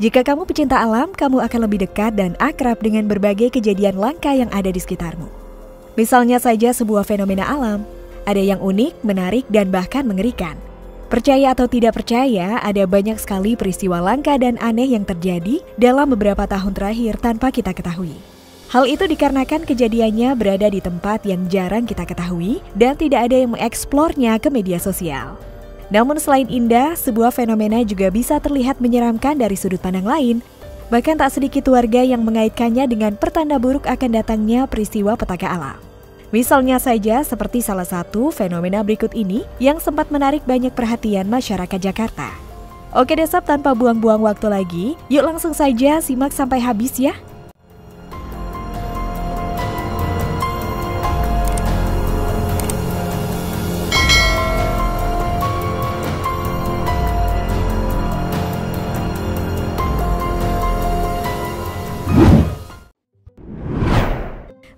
Jika kamu pecinta alam, kamu akan lebih dekat dan akrab dengan berbagai kejadian langka yang ada di sekitarmu. Misalnya saja sebuah fenomena alam, ada yang unik, menarik, dan bahkan mengerikan. Percaya atau tidak percaya, ada banyak sekali peristiwa langka dan aneh yang terjadi dalam beberapa tahun terakhir tanpa kita ketahui. Hal itu dikarenakan kejadiannya berada di tempat yang jarang kita ketahui dan tidak ada yang mengeksplornya ke media sosial. Namun selain indah, sebuah fenomena juga bisa terlihat menyeramkan dari sudut pandang lain. Bahkan tak sedikit warga yang mengaitkannya dengan pertanda buruk akan datangnya peristiwa petaka alam. Misalnya saja seperti salah satu fenomena berikut ini yang sempat menarik banyak perhatian masyarakat Jakarta. Oke deh sob, tanpa buang-buang waktu lagi, yuk langsung saja simak sampai habis ya.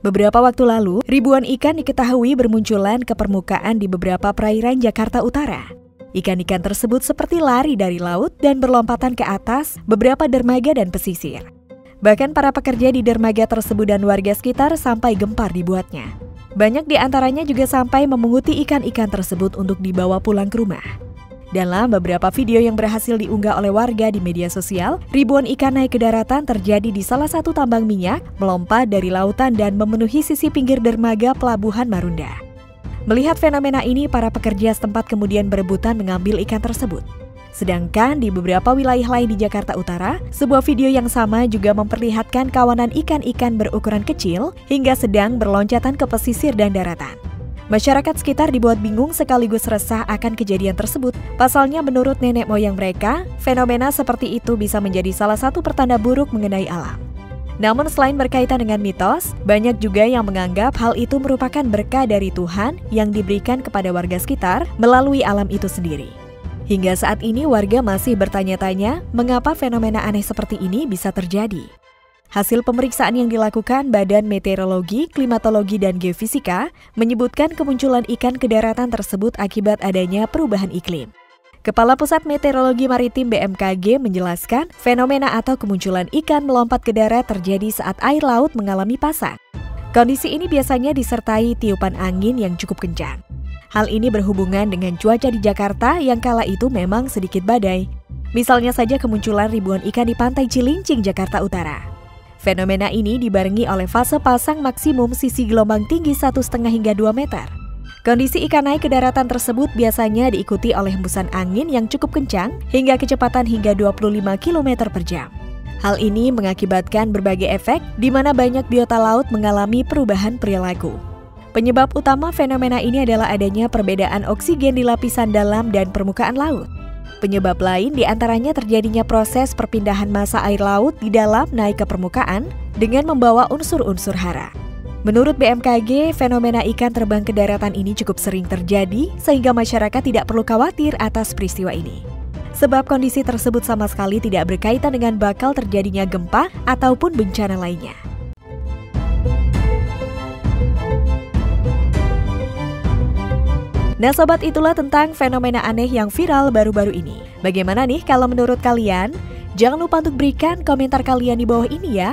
Beberapa waktu lalu, ribuan ikan diketahui bermunculan ke permukaan di beberapa perairan Jakarta Utara. Ikan-ikan tersebut seperti lari dari laut dan berlompatan ke atas beberapa dermaga dan pesisir. Bahkan para pekerja di dermaga tersebut dan warga sekitar sampai gempar dibuatnya. Banyak di antaranya juga sampai memunguti ikan-ikan tersebut untuk dibawa pulang ke rumah. Dalam beberapa video yang berhasil diunggah oleh warga di media sosial, ribuan ikan naik ke daratan terjadi di salah satu tambang minyak, melompat dari lautan dan memenuhi sisi pinggir dermaga Pelabuhan Marunda. Melihat fenomena ini, para pekerja setempat kemudian berebutan mengambil ikan tersebut. Sedangkan di beberapa wilayah lain di Jakarta Utara, sebuah video yang sama juga memperlihatkan kawanan ikan-ikan berukuran kecil hingga sedang berloncatan ke pesisir dan daratan. Masyarakat sekitar dibuat bingung sekaligus resah akan kejadian tersebut. Pasalnya menurut nenek moyang mereka, fenomena seperti itu bisa menjadi salah satu pertanda buruk mengenai alam. Namun selain berkaitan dengan mitos, banyak juga yang menganggap hal itu merupakan berkah dari Tuhan yang diberikan kepada warga sekitar melalui alam itu sendiri. Hingga saat ini warga masih bertanya-tanya mengapa fenomena aneh seperti ini bisa terjadi. Hasil pemeriksaan yang dilakukan Badan Meteorologi, Klimatologi, dan Geofisika menyebutkan kemunculan ikan ke daratan tersebut akibat adanya perubahan iklim. Kepala Pusat Meteorologi Maritim BMKG menjelaskan fenomena atau kemunculan ikan melompat ke darat terjadi saat air laut mengalami pasang. Kondisi ini biasanya disertai tiupan angin yang cukup kencang. Hal ini berhubungan dengan cuaca di Jakarta yang kala itu memang sedikit badai. Misalnya saja kemunculan ribuan ikan di Pantai Cilincing, Jakarta Utara. Fenomena ini dibarengi oleh fase pasang maksimum sisi gelombang tinggi 1,5 hingga 2 meter. Kondisi ikan naik ke daratan tersebut biasanya diikuti oleh hembusan angin yang cukup kencang hingga kecepatan hingga 25 km per jam. Hal ini mengakibatkan berbagai efek di mana banyak biota laut mengalami perubahan perilaku. Penyebab utama fenomena ini adalah adanya perbedaan oksigen di lapisan dalam dan permukaan laut. Penyebab lain diantaranya terjadinya proses perpindahan massa air laut di dalam naik ke permukaan dengan membawa unsur-unsur hara. Menurut BMKG, fenomena ikan terbang ke daratan ini cukup sering terjadi sehingga masyarakat tidak perlu khawatir atas peristiwa ini. Sebab kondisi tersebut sama sekali tidak berkaitan dengan bakal terjadinya gempa ataupun bencana lainnya. Nah sobat, itulah tentang fenomena aneh yang viral baru-baru ini. Bagaimana nih kalau menurut kalian? Jangan lupa untuk berikan komentar kalian di bawah ini ya.